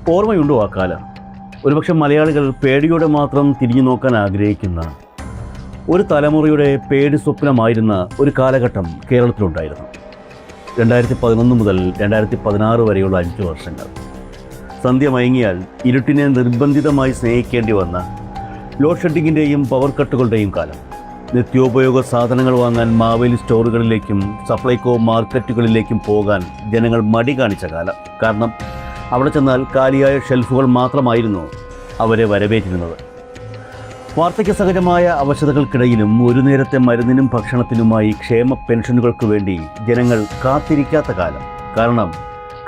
ഓർമ്മയുണ്ടോ ആ കാലം? ഒരുപക്ഷെ മലയാളികൾ പേടിയോടെ മാത്രം തിരിഞ്ഞു നോക്കാൻ ആഗ്രഹിക്കുന്ന ഒരു തലമുറയുടെ പേടി സ്വപ്നമായിരുന്ന ഒരു കാലഘട്ടം കേരളത്തിലുണ്ടായിരുന്നു. 2011 മുതൽ 2016 വരെയുള്ള 5 വർഷങ്ങൾ. സന്ധ്യ മയങ്ങിയാൽ ഇരുട്ടിനെ നിർബന്ധിതമായി സ്നേഹിക്കേണ്ടി വന്ന ലോഡ് ഷെഡിങ്ങിൻ്റെയും പവർ കട്ടുകളുടെയും കാലം. നിത്യോപയോഗ സാധനങ്ങൾ വാങ്ങാൻ മാവേലി സ്റ്റോറുകളിലേക്കും സപ്ലൈകോ മാർക്കറ്റുകളിലേക്കും പോകാൻ ജനങ്ങൾ മടി കാണിച്ച കാലം. കാരണം അവിടെ ചെന്നാൽ കാലിയായ ഷെൽഫുകൾ മാത്രമായിരുന്നു അവരെ വരവേറ്റിരുന്നത്. വാർദ്ധക്യ സഹജമായ അവശതകൾക്കിടയിലും ഒരു നേരത്തെ മരുന്നിനും ഭക്ഷണത്തിനുമായി ക്ഷേമ പെൻഷനുകൾക്ക് വേണ്ടി ജനങ്ങൾ കാത്തിരിക്കാത്ത കാലം. കാരണം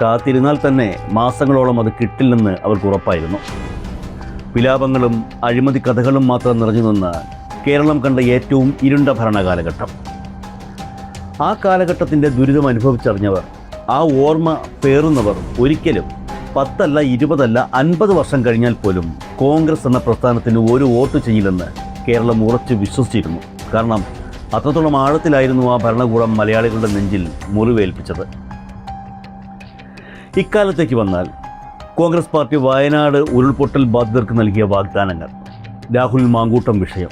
കാത്തിരുന്നാൽ തന്നെ മാസങ്ങളോളം അത് കിട്ടില്ലെന്ന് അവർക്ക് ഉറപ്പായിരുന്നു. വിലാപങ്ങളും അഴിമതി കഥകളും മാത്രം നിറഞ്ഞു നിന്ന കേരളം കണ്ട ഏറ്റവും ഇരുണ്ട ഭരണകാലഘട്ടം. ആ കാലഘട്ടത്തിൻ്റെ ദുരിതം അനുഭവിച്ചറിഞ്ഞവർ, ആ ഓർമ്മ പേറുന്നവർ ഒരിക്കലും 10 അല്ല 20 അല്ല 50 വർഷം കഴിഞ്ഞാൽ പോലും കോൺഗ്രസ് എന്ന പ്രസ്ഥാനത്തിന് ഒരു വോട്ട് ചെയ്യില്ലെന്ന് കേരളം ഉറച്ചു വിശ്വസിച്ചിരുന്നു. കാരണം അത്രത്തോളം ആഴത്തിലായിരുന്നു ആ ഭരണകൂടം മലയാളികളുടെ നെഞ്ചിൽ മുറിവേൽപ്പിച്ചത്. ഇക്കാലത്തേക്ക് വന്നാൽ കോൺഗ്രസ് പാർട്ടി വയനാട് ഉരുൾപൊട്ടൽ ബാധിതർക്ക് നൽകിയ വാഗ്ദാനങ്ങൾ, രാഹുൽ മാങ്കൂട്ടം വിഷയം,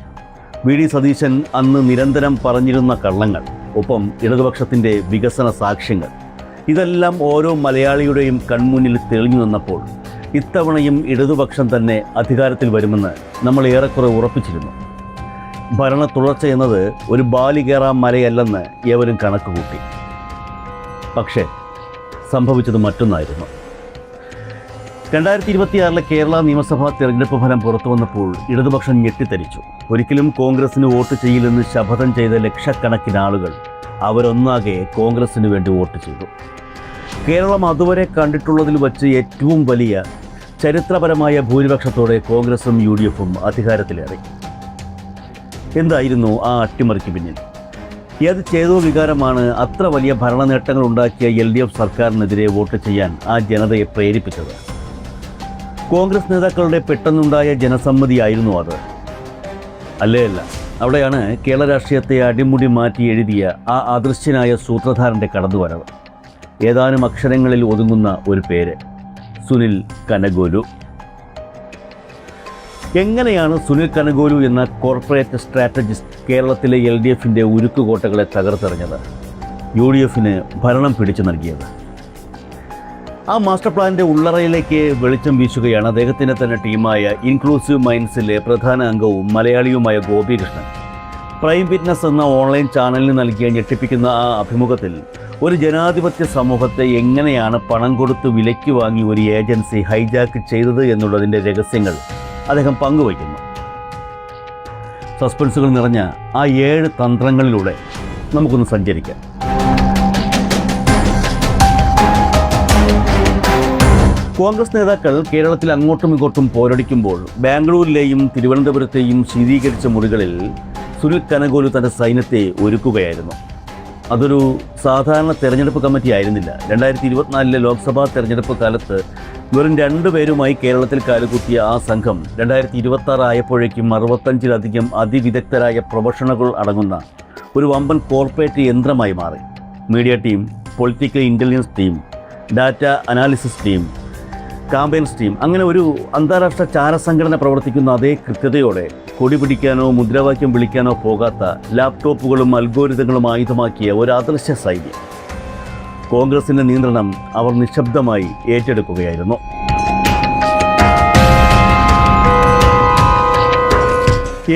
വി.ഡി. സതീശൻ അന്ന് നിരന്തരം പറഞ്ഞിരുന്ന കള്ളങ്ങൾ, ഒപ്പം ഇടതുപക്ഷത്തിൻ്റെ വികസന സാക്ഷ്യങ്ങൾ, ഇതെല്ലാം ഓരോ മലയാളിയുടെയും കൺമുന്നിൽ തെളിഞ്ഞു നിന്നപ്പോൾ ഇത്തവണയും ഇടതുപക്ഷം തന്നെ അധികാരത്തിൽ വരുമെന്ന് നമ്മൾ ഏറെക്കുറെ ഉറപ്പിച്ചിരുന്നു. ഭരണ തുടർച്ച എന്നത് ഒരു ബാലി കയറാൻ മലയല്ലെന്ന് ഏവരും കണക്കുകൂട്ടി. പക്ഷേ സംഭവിച്ചത് മറ്റൊന്നായിരുന്നു. 2026 കേരള നിയമസഭാ തെരഞ്ഞെടുപ്പ് ഫലം പുറത്തു വന്നപ്പോൾ ഇടതുപക്ഷം ഞെട്ടിത്തരിച്ചു. ഒരിക്കലും കോൺഗ്രസിന് വോട്ട് ചെയ്യില്ലെന്ന് ശപഥം ചെയ്ത ലക്ഷക്കണക്കിന് ആളുകൾ അവരൊന്നാകെ കോൺഗ്രസിന് വേണ്ടി വോട്ട് ചെയ്തു. കേരളം അതുവരെ കണ്ടിട്ടുള്ളതിൽ വച്ച് ഏറ്റവും വലിയ ചരിത്രപരമായ ഭൂരിപക്ഷത്തോടെ കോൺഗ്രസും UDFും അധികാരത്തിലേറി. എന്തായിരുന്നു ആ അട്ടിമറിക്ക് പിന്നിൽ? ഏത് ചേതോ വികാരമാണ് അത്ര വലിയ ഭരണ നേട്ടങ്ങൾ ഉണ്ടാക്കിയ LDF സർക്കാരിനെതിരെ വോട്ട് ചെയ്യാൻ ആ ജനതയെ പ്രേരിപ്പിച്ചത്? കോൺഗ്രസ് നേതാക്കളുടെ പെട്ടെന്നുണ്ടായ ജനസമ്മതിയായിരുന്നു അത്? അല്ല. അവിടെയാണ് കേരള രാഷ്ട്രീയത്തെ അടിമുടി മാറ്റി എഴുതിയ ആ അദൃശ്യനായ സൂത്രധാരൻ്റെ കടന്നുവരവ്. ഏതാനും അക്ഷരങ്ങളിൽ ഒതുങ്ങുന്ന ഒരു പേര്: സുനിൽ കനഗോലു. എങ്ങനെയാണ് സുനിൽ കനഗോലു എന്ന കോർപ്പറേറ്റ് സ്ട്രാറ്റജിസ്റ്റ് കേരളത്തിലെ LDFിൻ്റെ ഉരുക്കുകോട്ടകളെ തകർത്തെറിഞ്ഞത്, UDFിന് ഭരണം പിടിച്ചു നൽകിയത്? ആ മാസ്റ്റർ പ്ലാനിൻ്റെ ഉള്ളറയിലേക്ക് വെളിച്ചം വീശുകയാണ് അദ്ദേഹത്തിൻ്റെ തന്നെ ടീമായ ഇൻക്ലൂസീവ് മൈൻഡ്സിലെ പ്രധാന അംഗവും മലയാളിയുമായ ഗോപികൃഷ്ണൻ. പ്രൈം വിറ്റ്നസ് എന്ന ഓൺലൈൻ ചാനലിന് നൽകിയ ഞെട്ടിപ്പിക്കുന്ന ആ അഭിമുഖത്തിൽ ഒരു ജനാധിപത്യ സമൂഹത്തെ എങ്ങനെയാണ് പണം കൊടുത്ത് വിലയ്ക്ക് വാങ്ങി ഒരു ഏജൻസി ഹൈജാക്ക് ചെയ്തത് എന്നുള്ളതിൻ്റെ രഹസ്യങ്ങൾ അദ്ദേഹം പങ്കുവയ്ക്കുന്നു. സസ്പെൻസുകൾ നിറഞ്ഞ ആ 7 തന്ത്രങ്ങളിലൂടെ നമുക്കൊന്ന് സഞ്ചരിക്കാം. കോൺഗ്രസ് നേതാക്കൾ കേരളത്തിൽ അങ്ങോട്ടും ഇങ്ങോട്ടും പോരടിക്കുമ്പോൾ ബാംഗ്ലൂരിലെയും തിരുവനന്തപുരത്തെയും ശീതീകരിച്ച മുറികളിൽ സുനിൽ കനഗോലു തൻ്റെ സൈന്യത്തെ ഒരുക്കുകയായിരുന്നു. അതൊരു സാധാരണ തെരഞ്ഞെടുപ്പ് കമ്മിറ്റി ആയിരുന്നില്ല. 2024 ലോക്സഭാ തെരഞ്ഞെടുപ്പ് കാലത്ത് വെറും 2 പേരുമായി കേരളത്തിൽ കാലുകുത്തിയ ആ സംഘം 2026 ആയപ്പോഴേക്കും 65-ലധികം അതിവിദഗ്ധരായ പ്രൊഫഷണലുകൾ അടങ്ങുന്ന ഒരു വമ്പൻ കോർപ്പറേറ്റ് യന്ത്രമായി മാറി. Media team, political intelligence team, data analysis team, campaigns team, അങ്ങനെ ഒരു അന്താരാഷ്ട്ര ചാരസംഘടന പ്രവർത്തിക്കുന്ന അതേ കൃത്യതയോടെ കൊടി പിടിക്കാനോ മുദ്രാവാക്യം വിളിക്കാനോ പോകാത്ത ലാപ്ടോപ്പുകളും അൽഗോരിതങ്ങളും ആയുധമാക്കിയ ഒരു അദൃശ്യ സൈന്യം. കോൺഗ്രസിൻ്റെ നിയന്ത്രണം അവർ നിശബ്ദമായി ഏറ്റെടുക്കുകയായിരുന്നു.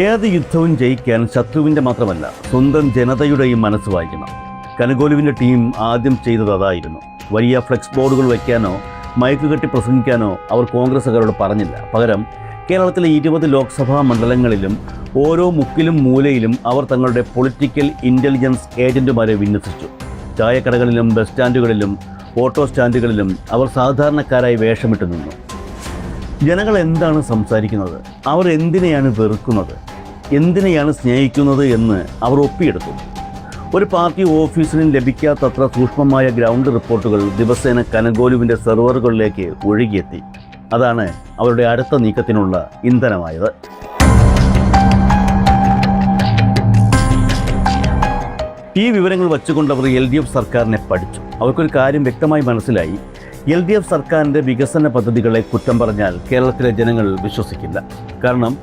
ഏത് യുദ്ധവും ജയിക്കാൻ ശത്രുവിൻ്റെ മാത്രമല്ല സ്വന്തം ജനതയുടെയും മനസ്സ് വായിക്കണം. കനഗോലുവിൻ്റെ ടീം ആദ്യം ചെയ്തത് അതായിരുന്നു. വലിയ ഫ്ലെക്സ് ബോർഡുകൾ വയ്ക്കാനോ മൈക്ക് കെട്ടി പ്രസംഗിക്കാനോ അവർ കോൺഗ്രസ്സുകാരോട് പറഞ്ഞില്ല. പകരം കേരളത്തിലെ 20 ലോക്സഭാ മണ്ഡലങ്ങളിലും ഓരോ മുക്കിലും മൂലയിലും അവർ തങ്ങളുടെ പൊളിറ്റിക്കൽ ഇൻ്റലിജൻസ് ഏജൻറ്റുമാരെ വിന്യസിച്ചു. ചായക്കടകളിലും ബസ് സ്റ്റാൻഡുകളിലും ഓട്ടോ സ്റ്റാൻഡുകളിലും അവർ സാധാരണക്കാരായി വേഷമിട്ട് നിന്നു. ജനങ്ങൾ എന്താണ് സംസാരിക്കുന്നത്, അവർ എന്തിനെയാണ് വെറുക്കുന്നത്, എന്തിനെയാണ് സ്നേഹിക്കുന്നത് എന്ന് അവർ ഒപ്പിയെടുത്തു. ഒരു പാർട്ടി ഓഫീസിനും ലഭിക്കാത്തത്ര സൂക്ഷ്മമായ ഗ്രൗണ്ട് റിപ്പോർട്ടുകൾ ദിവസേന കനഗോലുവിൻ്റെ സെർവറുകളിലേക്ക് ഒഴുകിയെത്തി. അതാണ് അവരുടെ അടുത്ത നീക്കത്തിനുള്ള ഇന്ധനമായത്. ഈ വിവരങ്ങൾ വച്ചുകൊണ്ട് അവർ LDF സർക്കാരിനെ പഠിച്ചു. അവർക്കൊരു കാര്യം വ്യക്തമായി മനസ്സിലായി: LDF സർക്കാരിൻ്റെ വികസന പദ്ധതികളെ കുറ്റം പറഞ്ഞാൽ കേരളത്തിലെ ജനങ്ങൾ വിശ്വസിക്കില്ല. കാരണം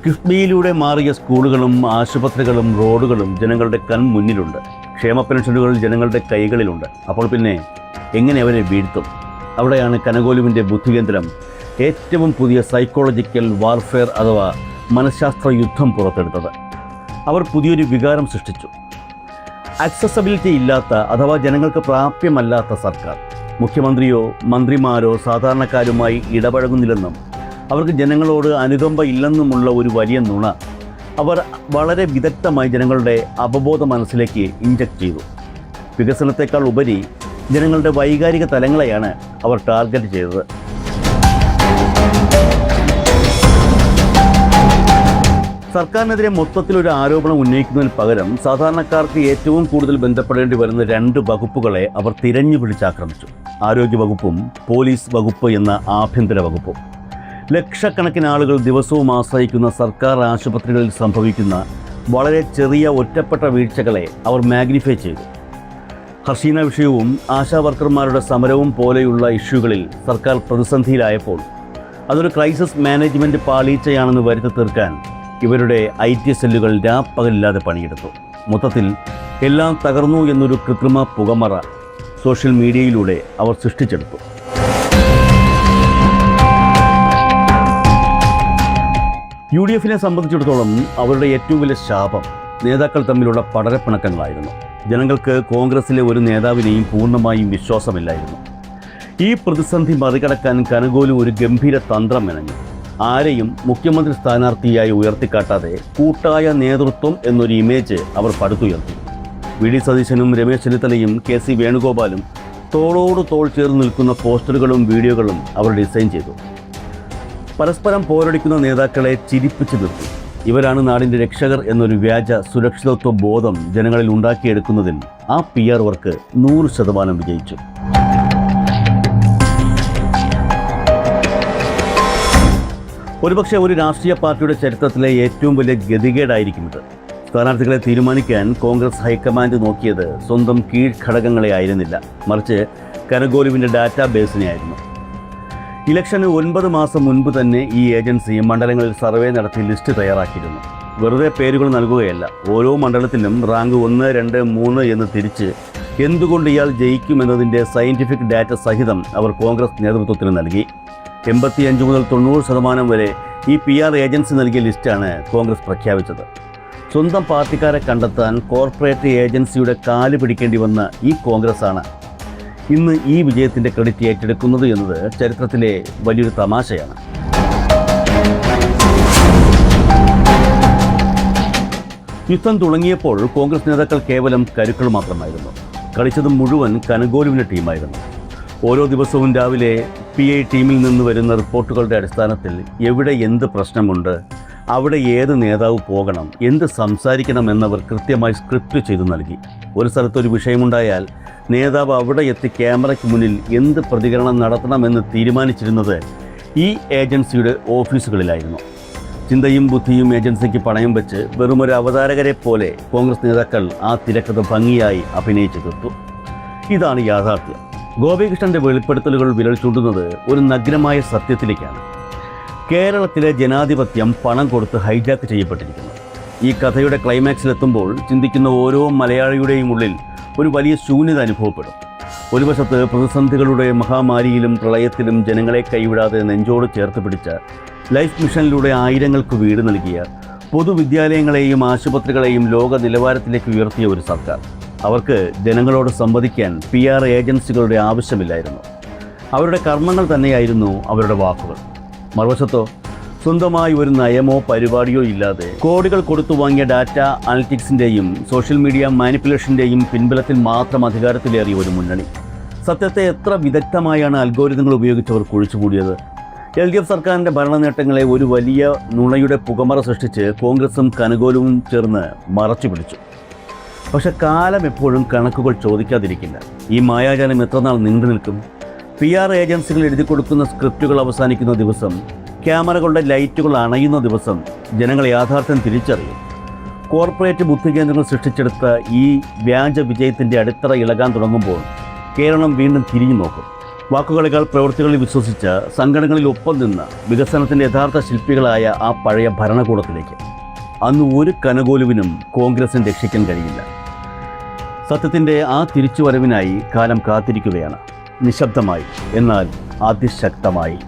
കിഫ്ബിയിലൂടെ മാറിയ സ്കൂളുകളും ആശുപത്രികളും റോഡുകളും ജനങ്ങളുടെ കൺമുന്നിലുണ്ട്. ക്ഷേമ പെൻഷനുകൾ ജനങ്ങളുടെ കൈകളിലുണ്ട്. അപ്പോൾ പിന്നെ എങ്ങനെ അവരെ വീഴ്ത്തും? അവിടെയാണ് കനകോലുവിൻ്റെ ബുദ്ധികേന്ദ്രം ഏറ്റവും പുതിയ സൈക്കോളജിക്കൽ വാർഫെയർ അഥവാ മനഃശാസ്ത്ര യുദ്ധം പുറത്തെടുത്തത്. അവർ പുതിയൊരു വികാരം സൃഷ്ടിച്ചു. ആക്സസബിലിറ്റി ഇല്ലാത്ത അഥവാ ജനങ്ങൾക്ക് പ്രാപ്യമല്ലാത്ത സർക്കാർ. മുഖ്യമന്ത്രിയോ മന്ത്രിമാരോ സാധാരണക്കാരുമായി ഇടപഴകുന്നില്ലെന്നും അവർക്ക് ജനങ്ങളോട് അനുകമ്പ ഇല്ലെന്നുമുള്ള ഒരു വലിയ നുണ അവർ വളരെ വിദഗ്ധമായി ജനങ്ങളുടെ അവബോധ മനസ്സിലേക്ക് ഇഞ്ചക്ട് ചെയ്തു. വികസനത്തെക്കാൾ ഉപരി ജനങ്ങളുടെ വൈകാരിക തലങ്ങളെയാണ് അവർ ടാർഗറ്റ് ചെയ്തത്. സർക്കാരിനെതിരെ മൊത്തത്തിലൊരു ആരോപണം ഉന്നയിക്കുന്നതിന് പകരം സാധാരണക്കാർക്ക് ഏറ്റവും കൂടുതൽ ബന്ധപ്പെടേണ്ടി വരുന്ന 2 വകുപ്പുകളെ അവർ തിരഞ്ഞു പിടിച്ചാക്രമിച്ചു. ആരോഗ്യ വകുപ്പും പോലീസ് വകുപ്പ് എന്ന ആഭ്യന്തര വകുപ്പും. ലക്ഷക്കണക്കിന് ആളുകൾ ദിവസവും ആശ്രയിക്കുന്ന സർക്കാർ ആശുപത്രികളിൽ സംഭവിക്കുന്ന വളരെ ചെറിയ ഒറ്റപ്പെട്ട വീഴ്ചകളെ അവർ മാഗ്നിഫൈ ചെയ്തു. ഹർഷീന വിഷയവും ആശാവർക്കർമാരുടെ സമരവും പോലെയുള്ള ഇഷ്യൂകളിൽ സർക്കാർ പ്രതിസന്ധിയിലായപ്പോൾ അതൊരു ക്രൈസിസ് മാനേജ്മെൻറ്റ് പാളീച്ചയാണെന്ന് വരുത്തി തീർക്കാൻ ഇവരുടെ IT സെല്ലുകൾ രാപ്പകലില്ലാതെ പണിയെടുത്തു. മൊത്തത്തിൽ എല്ലാം തകർന്നു എന്നൊരു കൃത്രിമ പുകമറ സോഷ്യൽ മീഡിയയിലൂടെ അവർ സൃഷ്ടിച്ചെടുത്തു. UDFനെ സംബന്ധിച്ചിടത്തോളം അവരുടെ ഏറ്റവും വലിയ ശാപം നേതാക്കൾ തമ്മിലുള്ള പടരപ്പിണക്കങ്ങളായിരുന്നു. ജനങ്ങൾക്ക് കോൺഗ്രസിലെ ഒരു നേതാവിനെയും പൂർണ്ണമായും വിശ്വാസമില്ലായിരുന്നു. ഈ പ്രതിസന്ധി മറികടക്കാൻ കനകോലു ഒരു ഗംഭീര തന്ത്രം മെനഞ്ഞു. ആരെയും മുഖ്യമന്ത്രി സ്ഥാനാർത്ഥിയായി ഉയർത്തിക്കാട്ടാതെ കൂട്ടായ നേതൃത്വം എന്നൊരു ഇമേജ് അവർ പടുത്തുയർത്തി. VD സതീശനും രമേശ് ചെന്നിത്തലയും KC വേണുഗോപാലും തോളോട് തോൾ ചേർന്ന് നിൽക്കുന്ന പോസ്റ്ററുകളും വീഡിയോകളും അവർ ഡിസൈൻ ചെയ്തു. പരസ്പരം പോരടിക്കുന്ന നേതാക്കളെ ചിരിപ്പിച്ചു നിർത്തി. ഇവരാണ് നാടിൻ്റെ രക്ഷകർ എന്നൊരു വ്യാജ സുരക്ഷിതത്വ ബോധം ജനങ്ങളിൽ ഉണ്ടാക്കിയെടുക്കുന്നതിൽ ആ PR വർക്ക് 100% വിജയിച്ചു. ഒരുപക്ഷെ ഒരു രാഷ്ട്രീയ പാർട്ടിയുടെ ചരിത്രത്തിലെ ഏറ്റവും വലിയ ഗതികേടായിരിക്കും ഇത്. സ്ഥാനാർത്ഥികളെ തീരുമാനിക്കാൻ കോൺഗ്രസ് ഹൈക്കമാൻഡ് നോക്കിയത് സ്വന്തം കീഴ്ഘടകങ്ങളെ ആയിരുന്നില്ല, മറിച്ച് കനകോലുവിൻ്റെ ഡാറ്റാബേസിനെ ആയിരുന്നു. ഇലക്ഷന് 9 മാസം മുൻപ് തന്നെ ഈ ഏജൻസി മണ്ഡലങ്ങളിൽ സർവേ നടത്തി ലിസ്റ്റ് തയ്യാറാക്കിയിരുന്നു. വെറുതെ പേരുകൾ നൽകുകയല്ല, ഓരോ മണ്ഡലത്തിലും റാങ്ക് 1, 2, 3 എന്ന് തിരിച്ച് എന്തുകൊണ്ട് ഇയാൾ ജയിക്കുമെന്നതിൻ്റെ സയൻറ്റിഫിക് ഡാറ്റ സഹിതം അവർ കോൺഗ്രസ് നേതൃത്വത്തിന് നൽകി. 85 മുതൽ 90% വരെ ഈ PR ഏജൻസി നൽകിയ ലിസ്റ്റാണ് കോൺഗ്രസ് പ്രഖ്യാപിച്ചത്. സ്വന്തം പാർട്ടിക്കാരെ കണ്ടെത്താൻ കോർപ്പറേറ്റ് ഏജൻസിയുടെ കാല് പിടിക്കേണ്ടി വന്ന ഈ കോൺഗ്രസ്സാണ് ഇന്ന് ഈ വിജയത്തിൻ്റെ ക്രെഡിറ്റ് ഏറ്റെടുക്കുന്നത് എന്നത് ചരിത്രത്തിലെ വലിയൊരു തമാശയാണ്. യുദ്ധം തുടങ്ങിയപ്പോൾ കോൺഗ്രസ് നേതാക്കൾ കേവലം കരുക്കൾ മാത്രമായിരുന്നു. കളിച്ചത് മുഴുവൻ കനകോലുവിൻ്റെ ടീമായിരുന്നു. ഓരോ ദിവസവും രാവിലെ PI ടീമിൽ നിന്ന് വരുന്ന റിപ്പോർട്ടുകളുടെ അടിസ്ഥാനത്തിൽ എവിടെ എന്ത് പ്രശ്നമുണ്ട്, അവിടെ ഏത് നേതാവ് പോകണം, എന്ത് സംസാരിക്കണം എന്നവർ കൃത്യമായി സ്ക്രിപ്റ്റ് ചെയ്തു നൽകി. ഒരു സ്ഥലത്തൊരു വിഷയമുണ്ടായാൽ നേതാവ് അവിടെ എത്തി ക്യാമറയ്ക്ക് മുന്നിൽ എന്ത് പ്രതികരണം നടത്തണമെന്ന് തീരുമാനിച്ചിരുന്നത് ഈ ഏജൻസിയുടെ ഓഫീസുകളിലായിരുന്നു. ചിന്തയും ബുദ്ധിയും ഏജൻസിക്ക് പണയം വെച്ച് വെറുമൊരു അവതാരകരെ പോലെ കോൺഗ്രസ് നേതാക്കൾ ആ തിരക്കഥ ഭംഗിയായി അഭിനയിച്ചു തീർത്തു. ഇതാണ് യാഥാർത്ഥ്യം. ഗോപികൃഷ്ണൻ്റെ വെളിപ്പെടുത്തലുകൾ വിരൽ ചൂണ്ടുന്നത് ഒരു നഗ്നമായ സത്യത്തിലേക്കാണ്. കേരളത്തിലെ ജനാധിപത്യം പണം കൊടുത്ത് ഹൈജാക്ക് ചെയ്യപ്പെട്ടിരിക്കുന്നു. ഈ കഥയുടെ ക്ലൈമാക്സിലെത്തുമ്പോൾ ചിന്തിക്കുന്ന ഓരോ മലയാളിയുടെയും ഉള്ളിൽ ഒരു വലിയ ശൂന്യത അനുഭവപ്പെടും. ഒരു വശത്ത് പ്രതിസന്ധികളുടെ മഹാമാരിയിലും പ്രളയത്തിലും ജനങ്ങളെ കൈവിടാതെ നെഞ്ചോട് ചേർത്ത് പിടിച്ച ലൈഫ് മിഷനിലൂടെ ആയിരങ്ങൾക്ക് വീട് നൽകിയ, പൊതുവിദ്യാലയങ്ങളെയും ആശുപത്രികളെയും ലോക നിലവാരത്തിലേക്ക് ഉയർത്തിയ ഒരു സർക്കാർ. അവർക്ക് ജനങ്ങളോട് സംവദിക്കാൻ PR ഏജൻസികളുടെ ആവശ്യമില്ലായിരുന്നു. അവരുടെ കർമ്മങ്ങൾ തന്നെയായിരുന്നു അവരുടെ വാക്കുകൾ. മറുവശത്തോ സ്വന്തമായി ഒരു നയമോ പരിപാടിയോ ഇല്ലാതെ കോടികൾ കൊടുത്തു വാങ്ങിയ ഡാറ്റ അനലിറ്റിക്സിൻ്റെയും സോഷ്യൽ മീഡിയ മാനിപ്പുലേഷൻ്റെയും പിൻബലത്തിൽ മാത്രം അധികാരത്തിലേറിയ ഒരു മുന്നണി. സത്യത്തെ എത്ര വിദഗ്ധമായാണ് അൽഗോരിതങ്ങൾ ഉപയോഗിച്ചവർ കുഴിച്ചുകൂടിയത്. LDF സർക്കാരിൻ്റെ ഭരണ നേട്ടങ്ങളെ ഒരു വലിയ നുണയുടെ പുകമറ സൃഷ്ടിച്ച് കോൺഗ്രസും കനകോലുവും ചേർന്ന് മറച്ചു പിടിച്ചു. പക്ഷെ കാലം എപ്പോഴും കണക്കുകൾ ചോദിക്കാതിരിക്കില്ല. ഈ മായാജാലം എത്രനാൾ നീണ്ടു നിൽക്കും? PR ഏജൻസികൾ എഴുതി കൊടുക്കുന്ന സ്ക്രിപ്റ്റുകൾ അവസാനിക്കുന്ന ദിവസം, ക്യാമറകളുടെ ലൈറ്റുകൾ അണയുന്ന ദിവസം ജനങ്ങൾ യാഥാർത്ഥ്യം തിരിച്ചറിയും. കോർപ്പറേറ്റ് ബുദ്ധികേന്ദ്രങ്ങൾ സൃഷ്ടിച്ചെടുത്ത ഈ വ്യാജ വിജയത്തിൻ്റെ അടിത്തറ ഇളകാൻ തുടങ്ങുമ്പോൾ കേരളം വീണ്ടും തിരിഞ്ഞു നോക്കും. വാക്കുകളേക്കാൾ പ്രവൃത്തികളിൽ വിശ്വസിച്ച് സംഘടനകളിൽ ഒപ്പം നിന്ന് വികസനത്തിൻ്റെ യഥാർത്ഥ ശില്പികളായ ആ പഴയ ഭരണകൂടത്തിലേക്ക് അന്ന് ഒരു കനകോലുവിനും കോൺഗ്രസിന് രക്ഷിക്കാൻ കഴിയില്ല. സത്യത്തിൻ്റെ ആ തിരിച്ചുവരവിനായി കാലം കാത്തിരിക്കുകയാണ്, നിശബ്ദമായി എന്നാൽ അതിശക്തമായി.